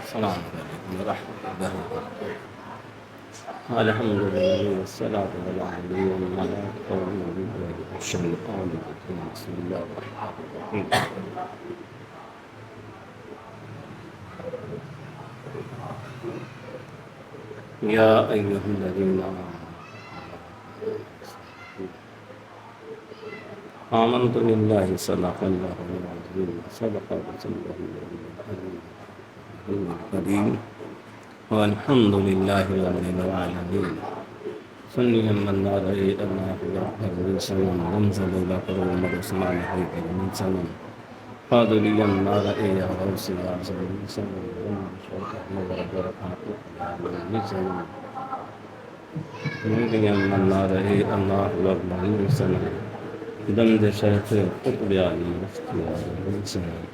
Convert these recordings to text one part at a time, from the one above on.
السلام علیکم ورحمۃ اللہ وبرکاتہ۔ الحمد للہ والصلاۃ والسلام علی الشیطان الرجیم۔ بسم اللہ الرحمن الرحیم۔ یا ایھا الذین آمنت باللہ صدق اللہ العظیم صدق رسول اللہ الکریم والحمد للہ رب العالمین۔ سنی من نارئی اللہ علیہ وسلم منزل بکر عثمان حیدر من سلم قادری نارئی غوث اعظم من سلم شوکت نظر برکاتہ سلم نوری من نارئی اللہ اکبر من سلم دند شیخ قطب علی مفتی علی سلم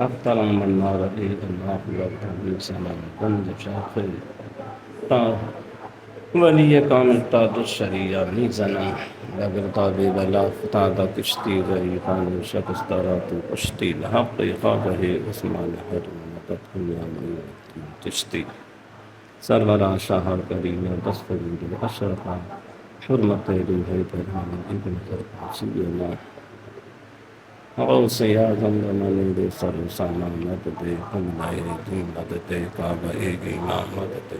اخترم من نارئی اللہ اکبر من سلم دند شیخ ولی کامل تاج الشریعہ نی زنم اگر تابی بلا فتادہ کشتی گئی خان شکست رات کشتی لحق خواجہ عثمان حرمت دنیا میں چشتی سرورا شاہر کریم تصفیر اشرفا حرمت روح پیغام ابن ذرقا سیدنا غوث اعظم منیر سر سانا مدد قبلہ دین مدد کعبہ امام مدد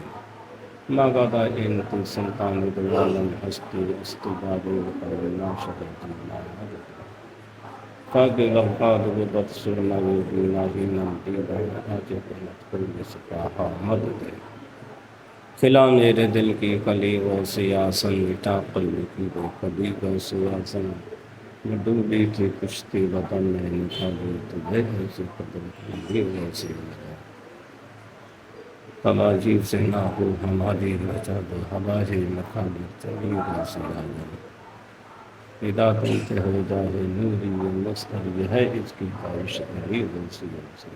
مغدا انت سلطان دلالم ہستی استباد کرنا شہد مدد فاق غفاد غبت سرنا ویدینا ہینم دیدہ آج قلت کل سپاہا مدد کھلا میرے دل کی کلی و سیاسن مٹا قلب کی بے کبھی و سیاسن ڈوبی تھی کشتی وطن میں نکالی تجھے ایسی قدر کی و سیاسن تباجیب سے نہ ہو ہماری رچا دو ہماری مقامی چلی و سیاسن ادا تنتے ہو جائے نوری مستر یہ ہے اس کی خواہش نہیں و سیاسن۔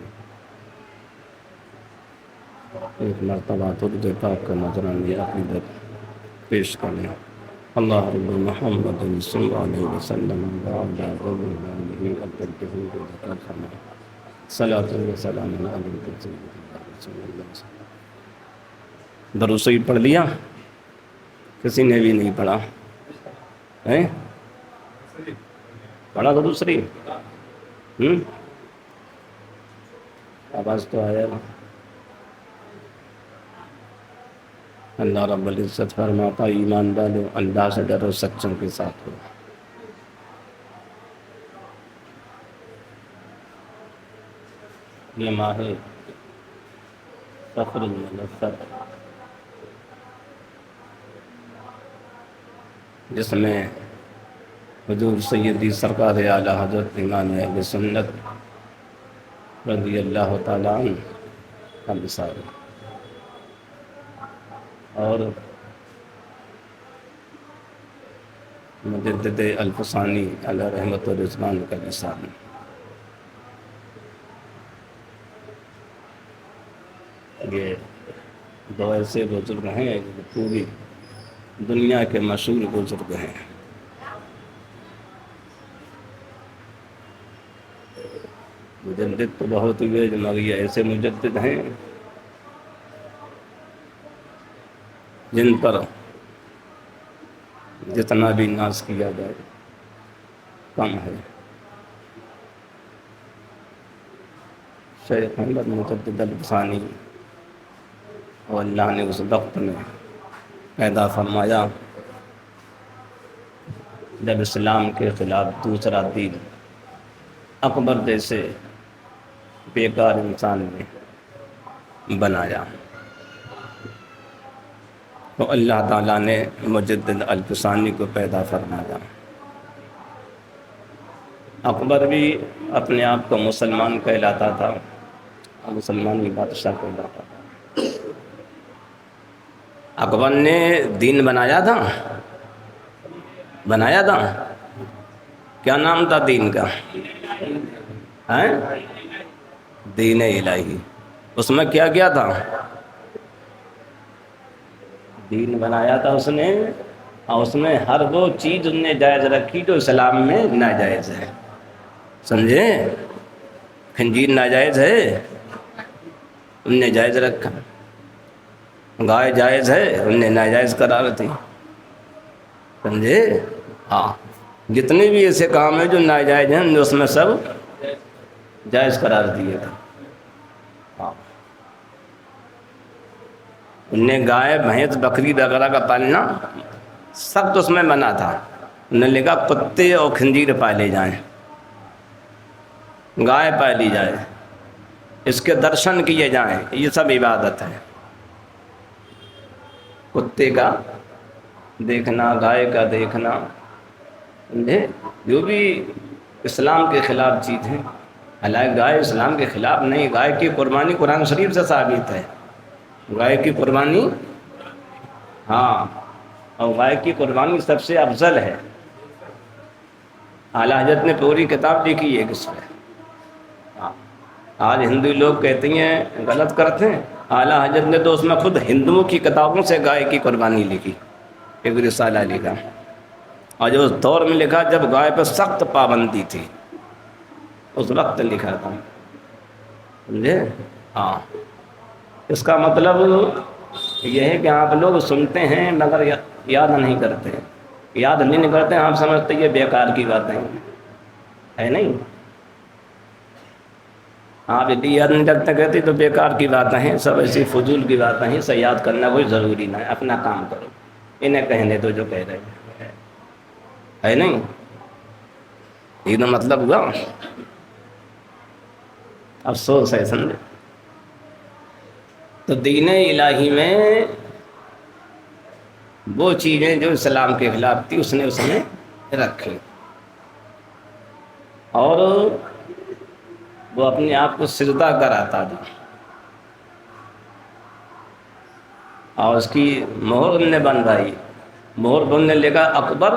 ایک مرتبہ درود پاک کا نذرانہ عقیدت پیش کریں۔ اللہ رب محمد صلی اللہ علیہ وسلم وعلی آلہ وصحبہ وسلم صلاۃ و سلام علیک سیدنا رسول اللہ۔ درود شریف پڑھ لیا؟ کسی نے بھی نہیں پڑھا ہے؟ پڑھا درود شریف؟ آواز تو آیا نا۔ اللہ رب العزت فرماتا ایمان ڈالو، اللہ سے ڈرو، سچوں کے ساتھ ہو۔ یہ ماہ فخر المنفر جس میں حضور سیدی سرکار اعلیٰ حضرت امام اہل سنت رضی اللہ تعالیٰ عنہ کا وصال اور مجدد الفسانی علیہ رحمت و رضوان کا وصال۔ یہ دو ایسے بزرگ ہیں جو پوری دنیا کے مشہور بزرگ ہیں۔ مجدد تو بہت ہوئے مگر یہ ایسے مجدد ہیں جن پر جتنا بھی ناز کیا جائے کم ہے۔ شیخ محمد مجدد الفسانی اور اللہ نے اس وقت میں پیدا فرمایا جب اسلام کے خلاف دوسرا دین اکبر جیسے بیکار انسان نے بنایا، تو اللہ تعالیٰ نے مجدد الفسانی کو پیدا فرمایا۔ اکبر بھی اپنے آپ کو مسلمان کہلاتا تھا، مسلمان بادشاہ کہلاتا تھا۔ اکبر نے دین بنایا تھا کیا نام تھا دین کا؟ دین الہی۔ اس میں کیا کیا تھا؟ دین بنایا تھا اس نے، اور اس میں ہر وہ چیز اس نے جائز رکھی جو اسلام میں ناجائز ہے۔ سمجھے؟ خنزیر ناجائز ہے، ان نے جائز رکھا، گائے جائز ہے ان نے ناجائز قرار دی، سمجھے؟ ہاں، جتنے بھی ایسے کام ہیں جو ناجائز ہیں ان اس میں سب جائز قرار دیے تھے۔ ہاں، ان نے گائے بھینس بکری وغیرہ کا پالنا سخت اس میں منع تھا، انہوں نے کہا کتے اور خنزیر پالے جائیں، گائے پالی جائے، اس کے درشن کیے جائیں، یہ سب عبادت ہے۔ کتے کا دیکھنا، گائے کا دیکھنا، سمجھے؟ جو بھی اسلام کے خلاف چیز ہے، حالانکہ گائے اسلام کے خلاف نہیں، گائے کی قربانی قرآن شریف سے ثابت ہے، گائے کی قربانی، ہاں، اور گائے کی قربانی سب سے افضل ہے۔ اعلیٰ حضرت نے پوری کتاب لکھی ہے اس پہ۔ آج ہندو لوگ کہتے ہیں غلط کرتے ہیں، اعلیٰ حضرت نے تو اس میں خود ہندوؤں کی کتابوں سے گائے کی قربانی لکھی، ایک رسالہ لکھا، اور جو اس دور میں لکھا جب گائے پہ سخت پابندی تھی، اس وقت لکھا تھا، سمجھے؟ ہاں، اس کا مطلب یہ ہے کہ آپ لوگ سنتے ہیں مگر یاد نہیں کرتے، یاد نہیں کرتے، آپ سمجھتے یہ بیکار کی باتیں ہے نہیں، آپ اتنی یاد نہیں رکھتے کہتے تو بیکار کی باتیں ہیں، سب ایسی فضول کی باتیں ہیں، اسے یاد کرنا کوئی ضروری نہ ہے، اپنا کام کرو، انہیں کہنے تو جو کہہ رہے ہیں ہے نہیں، یہ تو مطلب ہوا، افسوس ہے، سمجھے؟ تو دین الہی میں وہ چیزیں جو اسلام کے خلاف تھی اس نے رکھی، اور وہ اپنے آپ کو سجدہ کراتا تھا، اور اس کی مہر نے بنوائی، مہر بننے لگا اکبر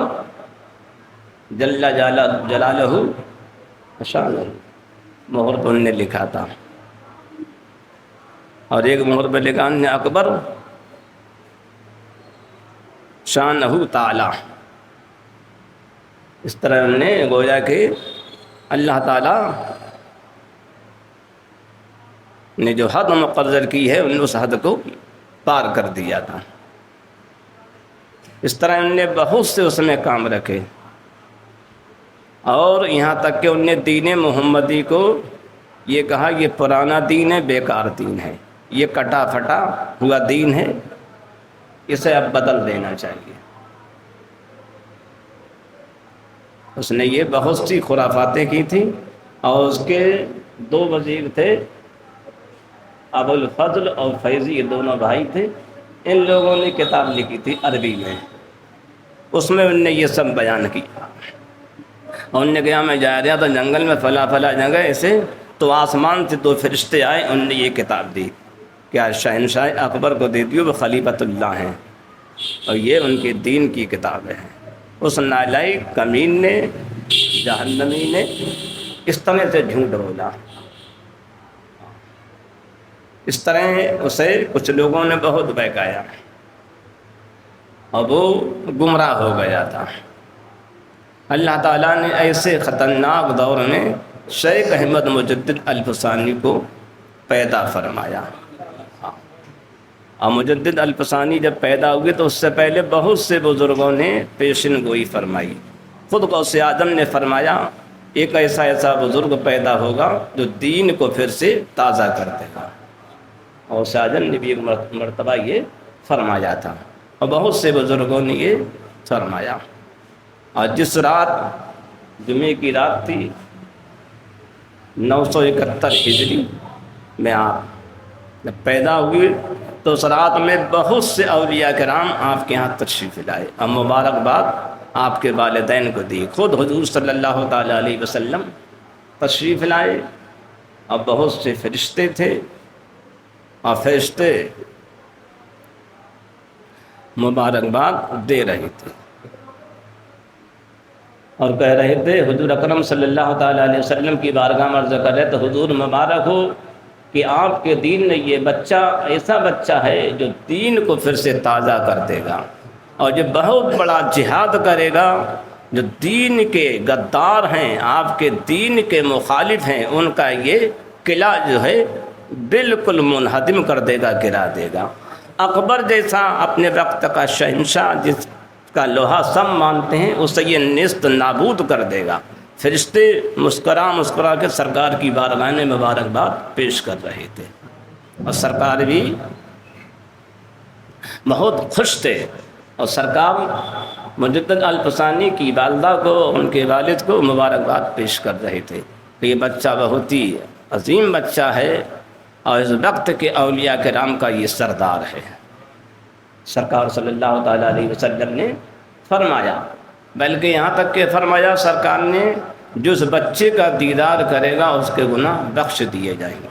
جل جلالہ شانہ، مہر بننے لکھا تھا، اور ایک مہر پہ لکھا نے اکبر شانہ تعالی، اس طرح ہم نے گویا کہ اللہ تعالیٰ نے جو حد مقرر کی ہے ان اس حد کو پار کر دیا تھا۔ اس طرح ان نے بہت سے اس میں کام رکھے، اور یہاں تک کہ ان نے دین محمدی کو یہ کہا یہ پرانا دین ہے، بیکار دین ہے، یہ کٹا پھٹا ہوا دین ہے، اسے اب بدل دینا چاہیے۔ اس نے یہ بہت سی خرافاتیں کی تھیں، اور اس کے دو وزیر تھے، ابو الفضل اور فیضی، یہ دونوں بھائی تھے، ان لوگوں نے کتاب لکھی تھی عربی میں، اس میں ان نے یہ سب بیان کیا، اور ان نے کہا میں جا رہا تھا جنگل میں فلاں فلاں جگہ ایسے، تو آسمان سے دو فرشتے آئے، ان نے یہ کتاب دی کہ شہنشاہ اکبر کو دے دیو، وہ خلیفۃ اللہ ہیں، اور یہ ان کے دین کی کتابیں ہیں۔ اس نالائق کمین نے، جہنمی نے اس طرح سے جھوٹ بولا، اس طرح اسے کچھ لوگوں نے بہت بہکایا، اور وہ گمراہ ہو گیا تھا۔ اللہ تعالیٰ نے ایسے خطرناک دور میں شیخ احمد مجدد الفسانی کو پیدا فرمایا، اور مجدد الفسانی جب پیدا ہوئے تو اس سے پہلے بہت سے بزرگوں نے پیشن گوئی فرمائی، خود غوث اعظم نے فرمایا ایک ایسا بزرگ پیدا ہوگا جو دین کو پھر سے تازہ کر دے گا، اور غوث اعظم نے بھی ایک مرتبہ یہ فرمایا تھا، اور بہت سے بزرگوں نے یہ فرمایا۔ اور جس رات جمعے کی رات تھی 971 ہجری میں آپ جب پیدا ہوئے، تو اس رات میں بہت سے اولیاء کرام آپ کے ہاں تشریف لائے، اور مبارکباد آپ کے والدین کو دی، خود حضور صلی اللہ تعالیٰ علیہ وسلم تشریف لائے، اور بہت سے فرشتے تھے، اور فرشتے مبارکباد دے رہے تھے، اور کہہ رہے تھے حضور اکرم صلی اللہ تعالیٰ علیہ وسلم کی بارگاہ میں عرض کر رہے تو حضور مبارک ہو کہ آپ کے دین میں یہ بچہ ایسا بچہ ہے جو دین کو پھر سے تازہ کر دے گا، اور جو بہت بڑا جہاد کرے گا، جو دین کے غدار ہیں، آپ کے دین کے مخالف ہیں، ان کا یہ قلعہ جو ہے بالکل منہدم کر دے گا، گرا دے گا۔ اکبر جیسا اپنے وقت کا شہنشاہ جس کا لوہا سب مانتے ہیں، اسے یہ نیست نابود کر دے گا۔ فرشتے مسکرا مسکرا کے سرکار کی بارگاہ میں مبارکباد پیش کر رہے تھے، اور سرکار بھی بہت خوش تھے، اور سرکار مجدد الفسانی کی والدہ کو، ان کے والد کو مبارکباد پیش کر رہے تھے کہ یہ بچہ بہت ہی عظیم بچہ ہے، اور اس وقت کے اولیاء کرام کا یہ سردار ہے۔ سرکار صلی اللہ تعالیٰ علیہ وسلم نے فرمایا، بلکہ یہاں تک کہ فرمایا سرکار نے، جس بچے کا دیدار کرے گا اس کے گناہ بخش دیے جائیں گے،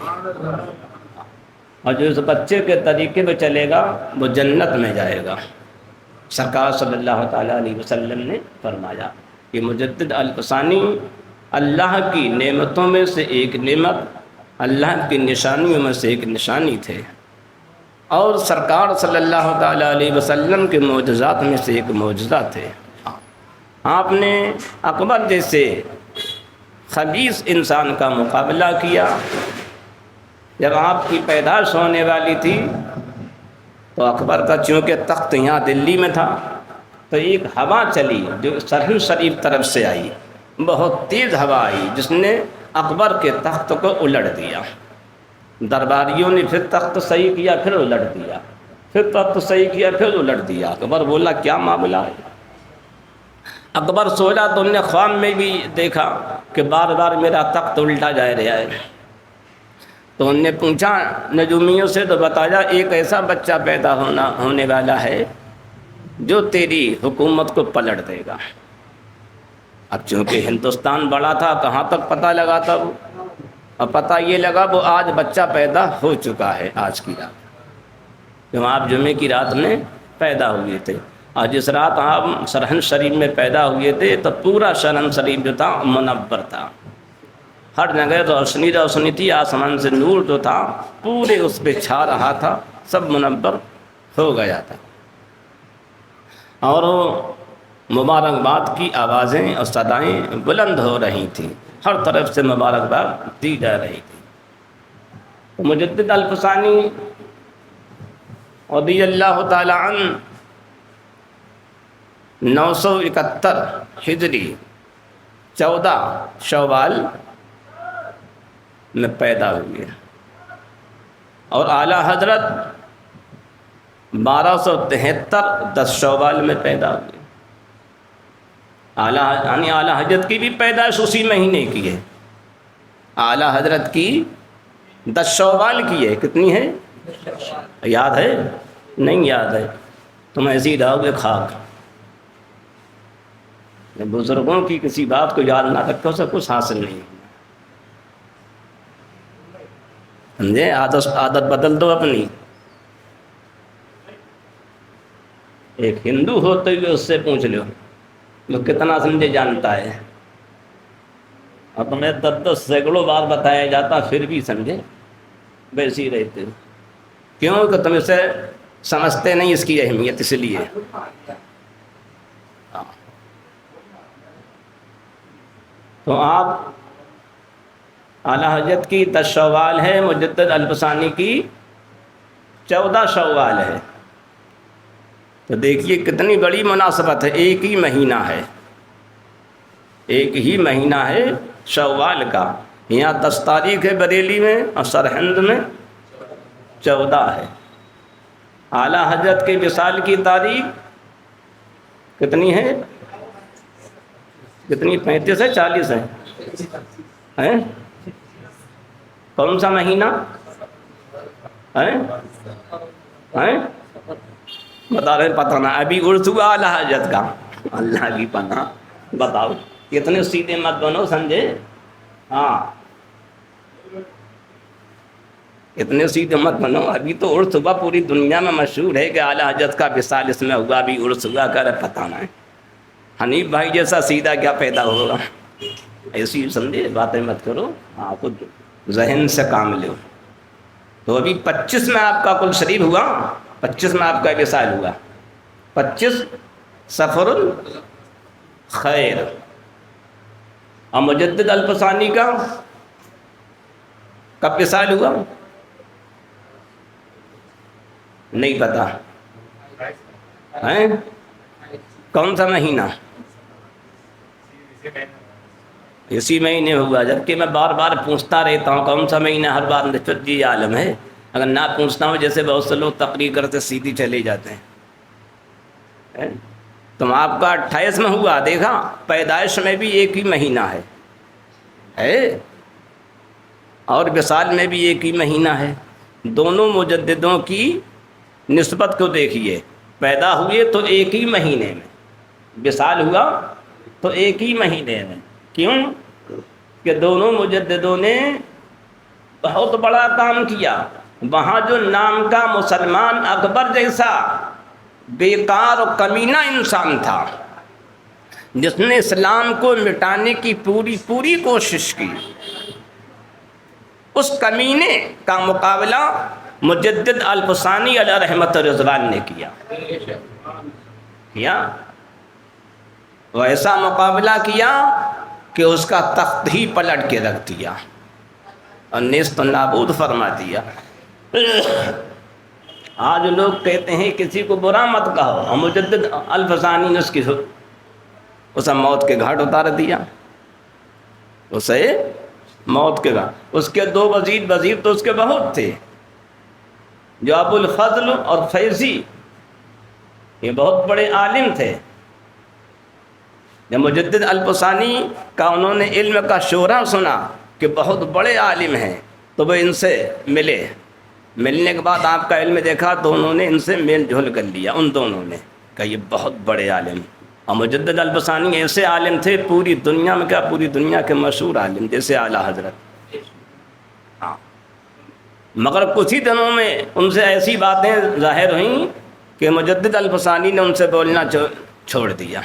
اور جو اس بچے کے طریقے پہ چلے گا وہ جنت میں جائے گا۔ سرکار صلی اللہ تعالیٰ علیہ وسلم نے فرمایا کہ مجدد الفسانی اللہ کی نعمتوں میں سے ایک نعمت، اللہ کی نشانیوں میں سے ایک نشانی تھے، اور سرکار صلی اللہ تعالیٰ علیہ وسلم کے معجزات میں سے ایک معجزہ تھے۔ آپ نے اکبر جیسے خبیث انسان کا مقابلہ کیا۔ جب آپ کی پیدائش ہونے والی تھی تو اکبر کا چونکہ تخت یہاں دلی میں تھا، تو ایک ہوا چلی جو سرحد شریف طرف سے آئی، بہت تیز ہوا آئی جس نے اکبر کے تخت کو الٹ دیا۔ درباریوں نے پھر تخت صحیح کیا، پھر الٹ دیا، پھر تخت صحیح کیا، پھر الٹ دیا۔ اکبر بولا کیا معاملہ ہے؟ اکبر سوچا تو انہوں نے خواب میں بھی دیکھا کہ بار بار میرا تخت الٹا جا رہا ہے، تو انہوں نے پوچھا نجومیوں سے، تو بتایا ایک ایسا بچہ پیدا ہونے والا ہے جو تیری حکومت کو پلٹ دے گا۔ اب چونکہ ہندوستان بڑا تھا، کہاں تک پتہ لگا تھا وہ، اور پتہ یہ لگا وہ آج بچہ پیدا ہو چکا ہے، آج کی رات، جب آپ جمعے کی رات میں پیدا ہوئے تھے، اور جس رات آپ سرحد شریف میں پیدا ہوئے تھے تو پورا سرحد شریف جو تھا منور تھا، ہر جگہ روشنی روشنی تھی، آسمان سے نور جو تھا پورے اس پہ چھا رہا تھا، سب منور ہو گیا تھا، اور مبارکباد کی آوازیں اور صدائیں بلند ہو رہی تھیں، ہر طرف سے مبارکباد دی جا رہی تھی۔ مجدد الفسانی رضی اللہ تعالی عنہ 971 ہجری 14 شوال میں پیدا ہوئے، اور اعلیٰ حضرت 1273 10 شوال میں پیدا ہوئے۔ اعلیٰ حضرت کی بھی پیدائش اسی مہینے کی ہے، اعلیٰ حضرت کی 10 شوال کی ہے۔ کتنی ہے یاد ہے؟ نہیں یاد ہے؟ تم ایسے ہی رہو گے خاک۔ بزرگوں کی کسی بات کو یاد نہ رکھو، اسے کچھ حاصل نہیں، سمجھے؟ عادت بدل دو اپنی۔ ایک ہندو ہوتے ہوئے اس سے پوچھ لو وہ کتنا سمجھے جانتا ہے، اور تمہیں 10 سینکڑوں بار بتایا جاتا پھر بھی سمجھے ویسے ہی رہتے ہو، کیوں کہ تم اسے سمجھتے نہیں اس کی اہمیت، اس لیے۔ تو آپ اعلیٰ حضرت کی 10 شوال ہے، مجدد الفسانی کی 14 شوال ہے، تو دیکھیے کتنی بڑی مناسبت ہے، ایک ہی مہینہ ہے، ایک ہی مہینہ ہے شوال کا۔ یہاں 10 تاریخ ہے بریلی میں، اور سرہند میں 14 ہے۔ اعلیٰ حضرت کے وصال کی تاریخ کتنی ہے؟ کتنی؟ 35 ہے 40 ہے؟ کون سا مہینہ ہے؟ بتا رہے پتہ نہ، ابھی عرس ہوا اعلیٰ حضرت کا، اللہ کی پناہ۔ بتاؤ کتنے سیدھے مت بنو، سمجھے؟ ہاں اتنے سیدھے مت بنو، ابھی تو عرس ہوا، پوری دنیا میں مشہور ہے کہ اعلیٰ حضرت کا وصال اس میں ہوا، ابھی عرس ہوا، کر پتہ نہ ہے۔ حنیف بھائی جیسا سیدھا کیا پیدا ہوگا، ایسی سمجھے باتیں مت کرو، ہاں خود ذہن سے کام لو۔ تو ابھی 25 میں آپ کا کل شریف ہوا، 25 میں آپ کا وصال ہوا، 25 سفر الخیر۔ اور مجدد الفسانی کا کب وصال ہوا؟ نہیں پتا ہے کون سا مہینہ؟ اسی مہینے ہوا، جبکہ میں بار بار پوچھتا رہتا ہوں کون سا مہینہ، ہر بار پھر جی عالم ہے، اگر نہ پوچھتا ہوں جیسے بہت سے لوگ تقریر کرتے سیدھی چلے جاتے ہیں۔ تم آپ کا 28 میں ہوا، دیکھا پیدائش میں بھی ایک ہی مہینہ ہے اور وصال میں بھی ایک ہی مہینہ ہے۔ دونوں مجددوں کی نسبت کو دیکھیے، پیدا ہوئے تو ایک ہی مہینے میں، وصال ہوا تو ایک ہی مہینے میں۔ کیوں کہ دونوں مجددوں نے بہت بڑا کام کیا۔ وہاں جو نام کا مسلمان اکبر جیسا بیکار و کمینہ انسان تھا جس نے اسلام کو مٹانے کی پوری کوشش کی، اس کمینے کا مقابلہ مجدد الفسانی علیہ رحمت رضوان نے کیا وہ ایسا مقابلہ کیا کہ اس کا تخت ہی پلٹ کے رکھ دیا اور نیست و نابود فرما دیا۔ آج لوگ کہتے ہیں کسی کو برا مت کہو، اور مجدد الفسانی نے اسے موت کے گھاٹ اتار دیا، اسے موت کے گھاٹ۔ اس کے دو وزیر تو اس کے بہت تھے، جو ابو الفضل اور فیضی، یہ بہت بڑے عالم تھے۔ جب مجدد الفسانی کا انہوں نے علم کا شعرا سنا کہ بہت بڑے عالم ہیں، تو وہ ان سے ملنے کے بعد آپ کا علم دیکھا تو انہوں نے ان سے میل جول کر لیا، ان دونوں نے کہ یہ بہت بڑے عالم۔ اور مجدد الفسانی ایسے عالم تھے پوری دنیا میں، کیا پوری دنیا کے مشہور عالم جیسے اعلیٰ حضرت۔ مگر کچھ ہی دنوں میں ان سے ایسی باتیں ظاہر ہوئیں کہ مجدد الفسانی نے ان سے بولنا چھوڑ دیا۔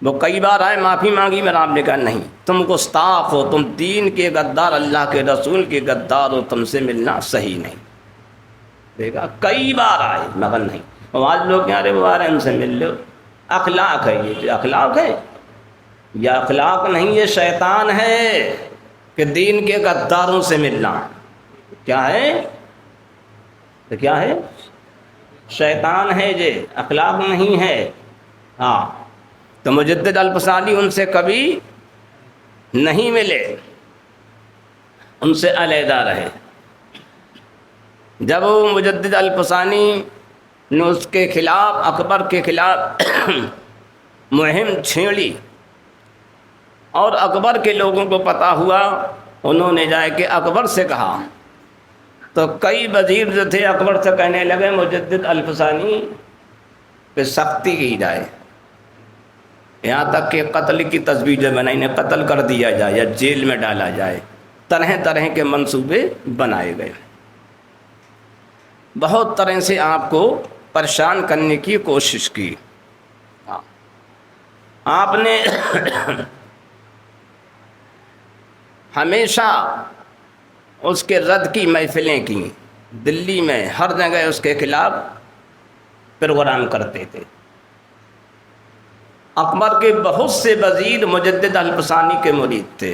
وہ کئی بار آئے، معافی مانگی، میں آپ نے کہا نہیں، تم گستاخ ہو، تم دین کے غدار، اللہ کے رسول کے غدار ہو، تم سے ملنا صحیح نہیں۔ دیکھا کئی بار آئے مگر نہیں۔ اور آج لوگ کیا رہے وہ آ رہے ہیں ان سے مل لو، اخلاق ہے یہ اخلاق ہے، یہ اخلاق نہیں، یہ شیطان ہے کہ دین کے غداروں سے ملنا کیا ہے؟ تو کیا ہے؟ شیطان ہے، یہ اخلاق نہیں ہے۔ ہاں تو مجدد الفسانی ان سے کبھی نہیں ملے، ان سے علیحدہ رہے۔ جب مجدد الفسانی نے اس کے خلاف، اکبر کے خلاف مہم چھیڑی اور اکبر کے لوگوں کو پتہ ہوا، انہوں نے جا کے اکبر سے کہا، تو کئی وزیر جو تھے اکبر سے کہنے لگے مجدد الفسانی پہ سختی کی جائے، یہاں تک کہ قتل کی تجویز بنائی، انہیں قتل کر دیا جائے یا جیل میں ڈالا جائے، طرح طرح کے منصوبے بنائے گئے۔ بہت طرح سے آپ کو پریشان کرنے کی کوشش کی۔ آپ نے ہمیشہ اس کے رد کی محفلیں کی، دلی میں ہر جگہ اس کے خلاف پروگرام کرتے تھے۔ اکبر کے بہت سے وزیر مجدد الفسانی کے مرید تھے،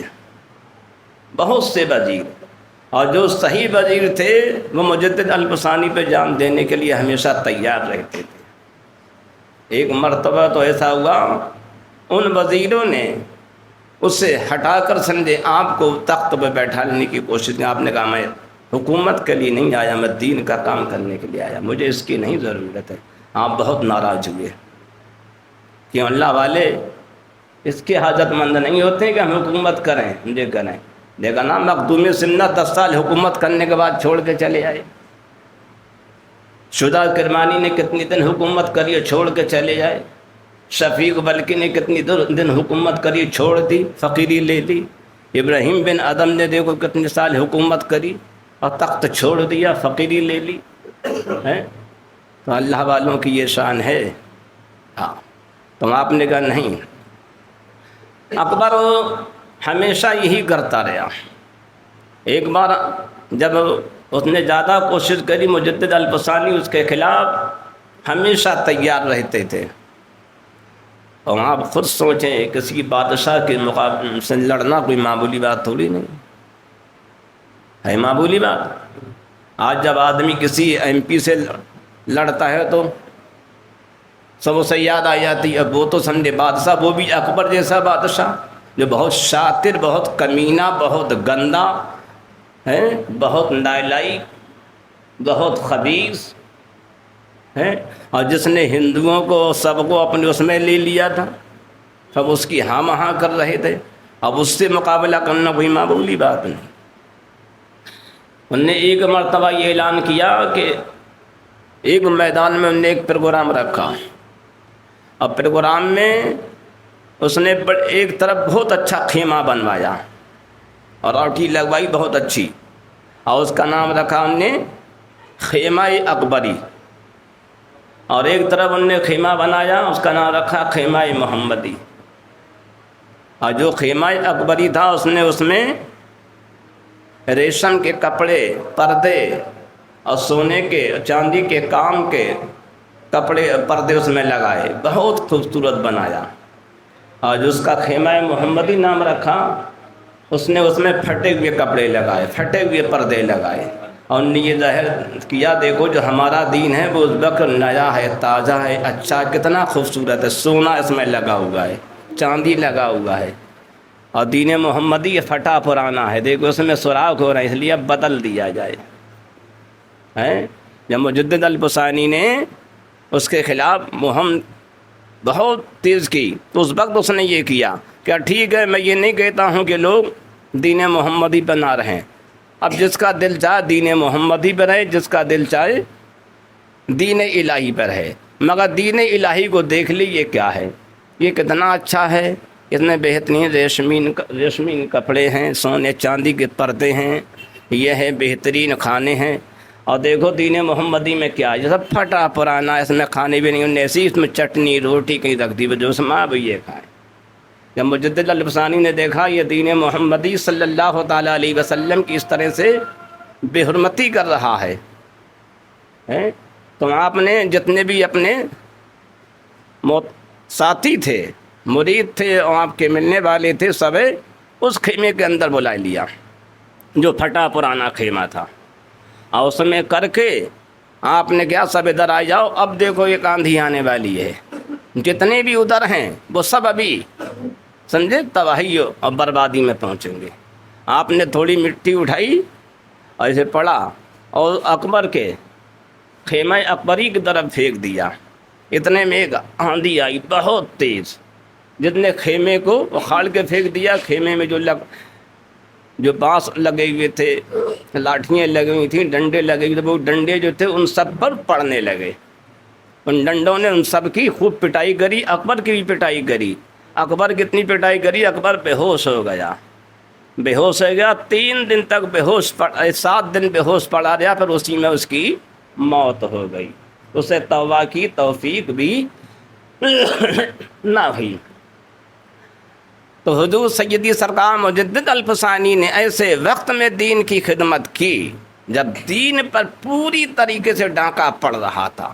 بہت سے وزیر، اور جو صحیح وزیر تھے وہ مجدد الفسانی پہ جان دینے کے لیے ہمیشہ تیار رہتے تھے۔ ایک مرتبہ تو ایسا ہوا ان وزیروں نے اسے ہٹا کر سمجھے آپ کو تخت پہ بیٹھانے کی کوشش کی۔ آپ نے کہا میں حکومت کے لیے نہیں آیا، میں دین کا کام کرنے کے لیے آیا، مجھے اس کی نہیں ضرورت ہے۔ آپ بہت ناراض ہوئے، کیوں اللہ والے اس کے حاجت مند نہیں ہوتے کہ ہم حکومت کریں، مجھے کریں۔ دیکھا نا مخدوم سنہ 10 سال حکومت کرنے کے بعد چھوڑ کے چلے آئے، شجاع کرمانی نے کتنی دن حکومت کری چھوڑ کے چلے جائے، شفیق بلکی نے کتنی دن حکومت کری چھوڑ دی، فقیری لے لی، ابراہیم بن ادم نے دیکھو کتنے سال حکومت کری اور تخت چھوڑ دیا، فقیری لے لی ہے۔ تو اللہ والوں کی یہ شان ہے۔ ہاں تو آپ نے کہا نہیں۔ اکبر ہمیشہ یہی کرتا رہا۔ ایک بار جب اس نے زیادہ کوشش کری، مجدد الفسانی اس کے خلاف ہمیشہ تیار رہتے تھے۔ اور آپ خود سوچیں کسی بادشاہ کے مقابلے سے لڑنا کوئی معمولی بات تھوڑی نہیں ہے، معمولی بات۔ آج جب آدمی کسی ایم پی سے لڑتا ہے تو سب اسے یاد آ جاتی. اب وہ تو سمجھے بادشاہ، وہ بھی اکبر جیسا بادشاہ جو بہت شاطر، بہت کمینہ، بہت گندا ہے، بہت نالائق، بہت خبیث ہے، اور جس نے ہندوؤں کو سب کو اپنے اس میں لے لیا تھا، سب اس کی ہاں ہاں کر رہے تھے. اب اس سے مقابلہ کرنا کوئی معمولی بات نہیں. انہوں نے ایک مرتبہ یہ اعلان کیا کہ ایک میدان میں انہوں نے ایک پروگرام رکھا. اب پروگرام میں اس نے ایک طرف بہت اچھا خیمہ بنوایا اور روٹی لگوائی بہت اچھی، اور اس کا نام رکھا انہوں نے خیمہ اکبری. اور ایک طرف انہوں نے خیمہ بنایا، اس کا نام رکھا خیمہ محمدی. اور جو خیمہ اکبری تھا اس میں ریشم کے کپڑے، پردے اور سونے کے چاندی کے کام کے کپڑے پردے اس میں لگائے، بہت خوبصورت بنایا. اور جو اس کا خیمہ محمدی نام رکھا، اس نے اس میں پھٹے ہوئے کپڑے لگائے، پھٹے ہوئے پردے لگائے، اور نے یہ ظاہر کیا دیکھو جو ہمارا دین ہے وہ اس وقت نیا ہے، تازہ ہے، اچھا، کتنا خوبصورت ہے، سونا اس میں لگا ہوا ہے، چاندی لگا ہوا ہے. اور دین محمدی یہ پھٹا پرانا ہے، دیکھو اس میں سراخ ہو رہا ہے، اس لیے اب بدل دیا جائے. جب مجدد الفسانی نے اس کے خلاف مہم بہت تیز کی تو اس وقت اس نے یہ کیا کہ ٹھیک ہے، میں یہ نہیں کہتا ہوں کہ لوگ دین محمدی پر نہ رہیں، اب جس کا دل چاہے دین محمدی پر رہے، جس کا دل چاہے دین الہی پر ہے، مگر دین الہی کو دیکھ لی یہ کیا ہے، یہ کتنا اچھا ہے، اتنے بہترین ریشمین کپڑے ہیں، سونے چاندی کے پردے ہیں، یہ ہے بہترین کھانے ہیں. اور دیکھو دین محمدی میں کیا ہے، یہ سب پھٹا پرانا، اس میں کھانے بھی نہیں، انہیں ایسی اس میں چٹنی روٹی کہیں رکھ دی جو اس میں بھی یہ کھائیں. جب مجدد الفسانی نے دیکھا یہ دین محمدی صلی اللہ تعالیٰ علیہ وسلم کی اس طرح سے بے حرمتی کر رہا ہے، تو آپ نے جتنے بھی اپنے ساتھی تھے، مرید تھے اور آپ کے ملنے والے تھے، سب اس خیمے کے اندر بلا لیا جو پھٹا پرانا خیمہ تھا، اور اس میں کر کے آپ نے کیا، سب ادھر آ جاؤ، اب دیکھو ایک آندھی آنے والی ہے، جتنے بھی ادھر ہیں وہ سب ابھی سمجھے تباہی اور بربادی میں پہنچیں گے. آپ نے تھوڑی مٹی اٹھائی اور اسے پڑا اور اکبر کے خیمہ اکبری کی طرف پھینک دیا. اتنے میں ایک آندھی آئی بہت تیز، جتنے خیمے کو اکھاڑ کے پھینک دیا. خیمے میں جو بانس لگے ہوئے تھے، لاٹھیاں لگی ہوئی تھیں، ڈنڈے لگے ہوئے تھے، وہ ڈنڈے جو تھے ان سب پر پڑنے لگے. ان ڈنڈوں نے ان سب کی خوب پٹائی کری، اکبر کی بھی پٹائی کری. اکبر کتنی پٹائی کری، اکبر بے ہوش ہو گیا. 3 دن تک 7 دن بے ہوش پڑا رہا، پھر اسی میں اس کی موت ہو گئی. اسے توبہ کی توفیق بھی نہ ہوئی. تو حضور سیدی سرکار مجدد الفسانی نے ایسے وقت میں دین کی خدمت کی جب دین پر پوری طریقے سے ڈاکہ پڑ رہا تھا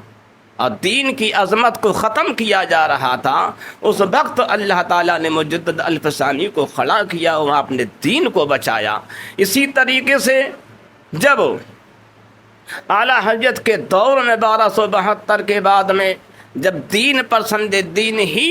اور دین کی عظمت کو ختم کیا جا رہا تھا. اس وقت اللہ تعالیٰ نے مجدد الفسانی کو کھڑا کیا اور آپ نے دین کو بچایا. اسی طریقے سے جب اعلیٰ حضرت کے دور میں 1272 کے بعد میں جب دین پر سمجھے دین ہی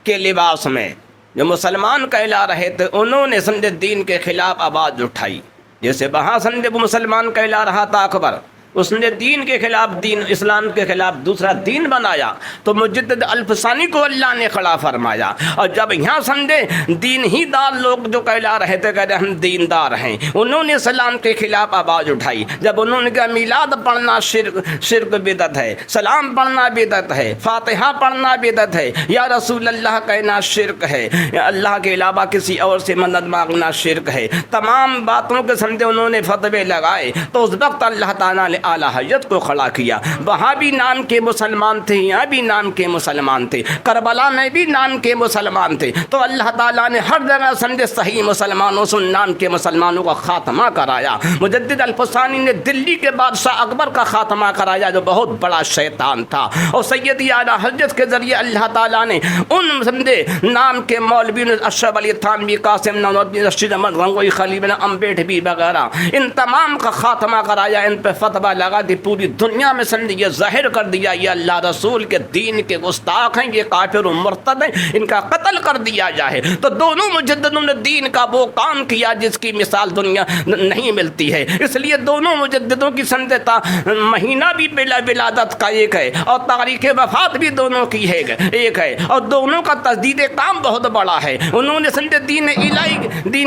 کے لباس میں جو مسلمان کہلا رہے تھے، انہوں نے سمجھے دین کے خلاف آواز اٹھائی. جیسے وہاں سمجھے وہ مسلمان کہلا رہا تھا اکبر، اس نے دین کے خلاف، دین اسلام کے خلاف دوسرا دین بنایا، تو مجدد الفسانی کو اللہ نے کھڑا فرمایا. اور جب یہاں سمجھے دین ہی دار لوگ جو کہلا رہے تھے، کہہ رہے ہم دیندار ہیں، انہوں نے اسلام کے خلاف آواز اٹھائی. جب انہوں نے کہا میلاد پڑھنا شرک بدعت ہے، سلام پڑھنا بدعت ہے، فاتحہ پڑھنا بدعت ہے، یا رسول اللہ کہنا شرک ہے، اللہ کے علاوہ کسی اور سے مدد مانگنا شرک ہے، تمام باتوں کے سمجھے انہوں نے فتوے لگائے. تو اس وقت اللہ تعالیٰ نے اعلیٰ حضرت کو کھڑا کیا. وہاں بھی نام کے مسلمان تھے، یہاں بھی نام کے مسلمان تھے، کربلا میں بھی نام کے مسلمان تھے. تو اللہ تعالیٰ نے ہر جگہ سمجھے صحیح مسلمانوں سے نام کے مسلمانوں کا خاتمہ کرایا. مجدد الفسانی نے دلی کے بادشاہ اکبر کا خاتمہ کرایا جو بہت بڑا شیطان تھا. اور سیدی اعلیٰ حضرت کے ذریعے اللہ تعالیٰ نے ان سمجھے نام کے مولوی اشرف علی تھانوی، قاسم نانوتوی، رشید احمد گنگوئی، خلیل بن امبیڈ بھی وغیرہ، ان تمام کا خاتمہ کرایا، ان پہ فتویٰ لگا دی پوری دنیا میں سمجھ یہ ظاہر کر دیا یہ اللہ رسول کے دین کے گستاخ ہیں، یہ کافر و مرتد ہیں، ان کا قتل کر دیا جائے۔ تو دونوں مجددوں نے دین کا وہ کام کیا جس کی مثال دنیا نہیں ملتی ہے، اس لیے دونوں مجددوں کی سمجھتا مہینہ بھی ولادت کا ایک ہے اور تاریخ وفات بھی دونوں کی ہے ایک ہے، اور دونوں کا تجدید کام بہت بڑا ہے۔ انہوں نے سمجھے دین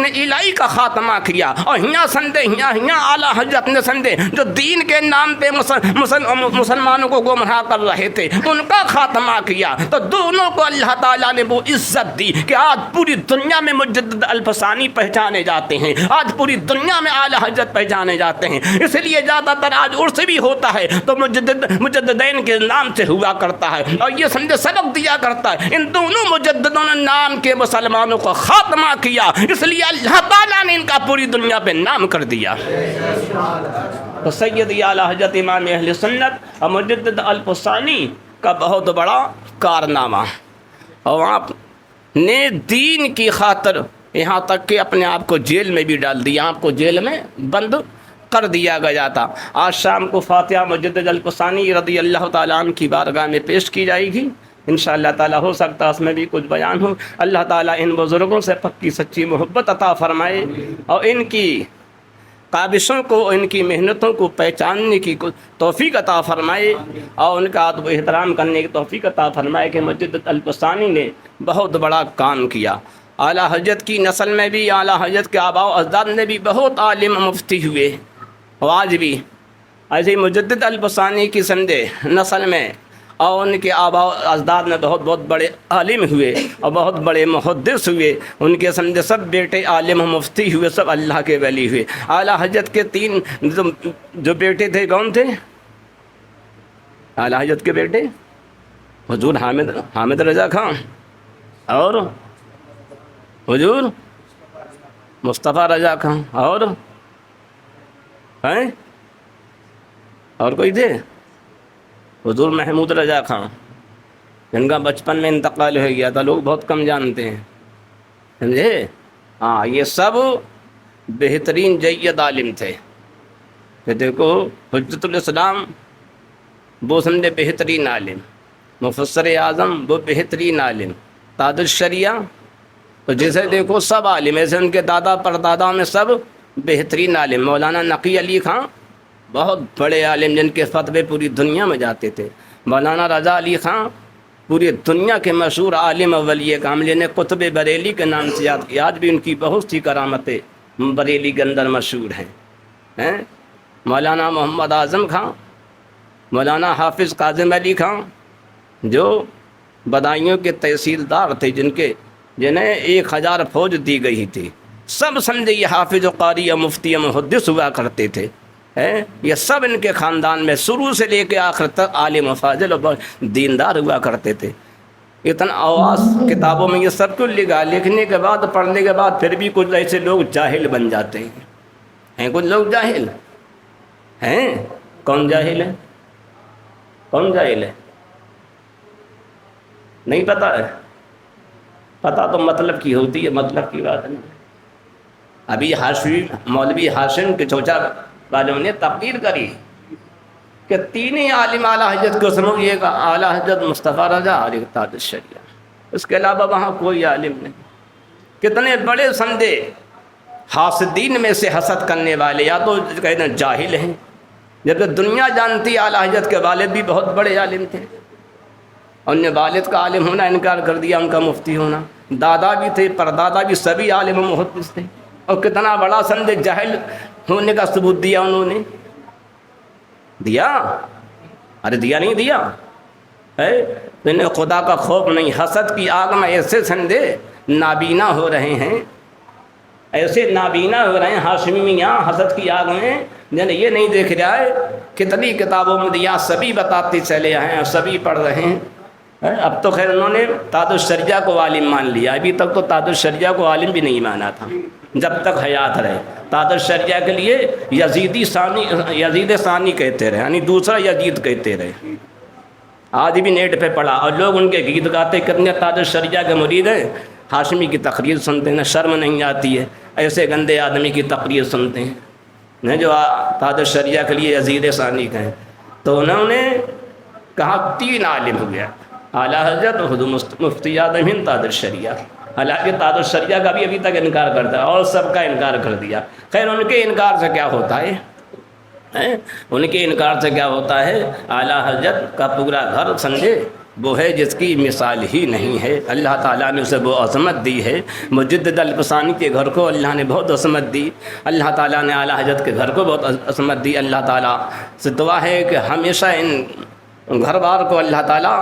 الہی کا خاتمہ کیا، اور یہاں سمجھے یہاں اعلیٰ حضرت نے سمجھے جو دین کے نام پہ مسلمانوں کو گمراہ کر رہے تھے ان کا خاتمہ کیا۔ تو دونوں کو اللہ تعالیٰ نے وہ عزت دی کہ آج پوری دنیا میں مجدد الفسانی پہچانے جاتے ہیں، آج پوری دنیا میں اعلیٰ حضرت پہچانے جاتے ہیں۔ اس لیے زیادہ تر آج عرس بھی ہوتا ہے تو مجددین کے نام سے ہوا کرتا ہے، اور یہ سمجھے سبق دیا کرتا ہے ان دونوں مجددوں نے نام کے مسلمانوں کو خاتمہ کیا، اس لیے اللہ تعالیٰ نے ان کا پوری دنیا پہ نام کر دیا۔ تو سید اعلیٰ حضرت امام اہل سنت اور مجدد الفسانی کا بہت بڑا کارنامہ، اور آپ نے دین کی خاطر یہاں تک کہ اپنے آپ کو جیل میں بھی ڈال دیا، آپ کو جیل میں بند کر دیا گیا تھا۔ آج شام کو فاتحہ مجدد الفسانی رضی اللہ تعالیٰ عنہ کی بارگاہ میں پیش کی جائے گی، انشاءاللہ تعالیٰ ہو سکتا ہے اس میں بھی کچھ بیان ہو۔ اللہ تعالیٰ ان بزرگوں سے پکی سچی محبت عطا فرمائے اور ان کی کاوشوں کو، ان کی محنتوں کو پہچاننے کی توفیق عطا فرمائے اور ان کا ادب و احترام کرنے کی توفیق عطا فرمائے کہ مجدد الفسانی نے بہت بڑا کام کیا۔ اعلیٰ حضرت کی نسل میں بھی، اعلیٰ حضرت کے آباء و اجداد میں بھی بہت عالم مفتی ہوئے، اور آج بھی ایسے ہی مجدد الفسانی کی سمجھے نسل میں اور ان کے آباء و اجداد میں بہت بڑے عالم ہوئے اور بہت بڑے محدث ہوئے، ان کے سمجھے سب بیٹے عالم و مفتی ہوئے، سب اللہ کے ولی ہوئے۔ اعلیٰ حضرت کے تین جو بیٹے تھے کون تھے؟ اعلیٰ حضرت کے بیٹے حضور حامد رضا خان اور حضور مصطفیٰ رضا خان، اور کوئی تھے؟ حضور محمود رضا خان، جن کا بچپن میں انتقال ہو گیا تھا، لوگ بہت کم جانتے ہیں، سمجھے؟ ہاں، یہ سب بہترین جید عالم تھے۔ کہ دیکھو حجت الاسلام وہ سمجھے بہترین عالم، مفسر اعظم وہ بہترین عالم، تاج الشریعہ تو جیسے دیکھو سب عالم، ایسے ان کے دادا پردادا میں سب بہترین عالم۔ مولانا نقی علی خان بہت بڑے عالم جن کے فتوے پوری دنیا میں جاتے تھے۔ مولانا رضا علی خان پوری دنیا کے مشہور عالم و ولی کامل نے قطب بریلی کے نام سے یاد کیا، آج بھی ان کی بہت سی کرامتیں بریلی کے اندر مشہور ہیں۔ مولانا محمد اعظم خان، مولانا حافظ کاظم علی خان جو بدایوں کے تحصیلدار تھے، جنہیں 1000 فوج دی گئی تھی، سب سمجھے یہ حافظ و قاری و مفتی و محدث ہوا کرتے تھے۔ یہ سب ان کے خاندان میں شروع سے لے کے آخر تک عالم و فاضل و دیندار ہوا کرتے تھے۔ اتنا آواز کتابوں میں یہ سب کچھ لکھا، لکھنے کے بعد پڑھنے کے بعد پھر بھی کچھ ایسے لوگ جاہل بن جاتے ہیں۔ کچھ لوگ جاہل ہیں۔ کون جاہل ہے؟ کون جاہل ہے؟ نہیں پتہ ہے؟ پتہ تو مطلب کی ہوتی ہے، مطلب کی بات نہیں۔ ابھی مولوی ہاشم کے چوچا والوں نے تقریر کری کہ تین ہی عالم اعلیٰ حضرت کو سمجھیے گا، اعلیٰ حضرت مصطفیٰ رضا اور ایک تاج الشریعہ، اس کے علاوہ وہاں کوئی عالم نہیں۔ کتنے بڑے سمجھے حاسدین میں سے حسد کرنے والے یا تو کہتے ہیں جاہل ہیں، جبکہ دنیا جانتی اعلیٰ حضرت کے والد بھی بہت بڑے عالم تھے، ان نے والد کا عالم ہونا انکار کر دیا، ان کا مفتی ہونا، دادا بھی تھے، پردادا بھی سبھی عالم و محدث تھے، اور کتنا بڑا سمجھے جاہل ہونے کا ثبوت دیا انہوں نے۔ دیا؟ ارے دیا نہیں دیا ہے؟ انہیں خدا کا خوف نہیں، حسد کی آگ میں ایسے سمجھے نابینا ہو رہے ہیں، ایسے نابینا ہو رہے ہیں ہاشمی میاں حسد کی آگ میں، جنہیں یہ نہیں دیکھ رہا ہے کتنی کتابوں میں دیا، سبھی بتاتے چلے آئے اور سبھی پڑھ رہے ہیں۔ اب تو خیر انہوں نے تاج الشریعہ کو عالم مان لیا، ابھی تک تو تاج الشریعہ کو عالم بھی نہیں مانا تھا جب تک حیات رہے۔ تاج الشریعہ کے لیے یزید ثانی کہتے رہے، یعنی دوسرا یزید کہتے رہے۔ آج بھی نیٹ پہ پڑھا اور لوگ ان کے گیت گاتے، کتنے تاج الشریعہ کے مرید ہیں، ہاشمی کی تقریر سنتے ہیں، شرم نہیں آتی ہے ایسے گندے آدمی کی تقریر سنتے ہیں۔ نے جو تاج الشریعہ کے لیے یزید ثانی کہیں، تو انہوں نے کہا 3 عالم ہو گیا، اعلیٰ حضرت خود مفتی اعظم ہند تاج الشریعہ، حالانکہ تاج الشریعہ کا بھی ابھی تک انکار کرتا ہے اور سب کا انکار کر دیا۔ خیر ان کے انکار سے کیا ہوتا ہے، ان کے انکار سے کیا ہوتا ہے، اعلیٰ حضرت کا پورا گھر سمجھے وہ ہے جس کی مثال ہی نہیں ہے، اللہ تعالیٰ نے اسے وہ عظمت دی ہے۔ مجدد الفسانی کے گھر کو اللہ نے بہت عظمت دی، اللہ تعالیٰ نے اعلیٰ حضرت کے گھر کو بہت عظمت دی۔ اللہ تعالیٰ سے دعا ہے کہ ہمیشہ ان گھر بار کو اللہ تعالیٰ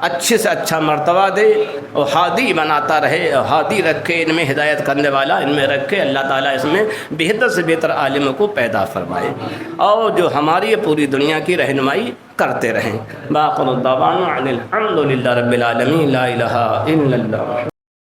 اچھے سے اچھا مرتبہ دے اور ہادی بناتا رہے، اور ہادی رکھے، ان میں ہدایت کرنے والا ان میں رکھے، اللہ تعالیٰ اس میں بہتر سے بہتر عالموں کو پیدا فرمائے، اور جو ہماری پوری دنیا کی رہنمائی کرتے رہیں۔ باقر الدعوانا عن الحمد للہ رب العالمین، لا الہ الا اللہ۔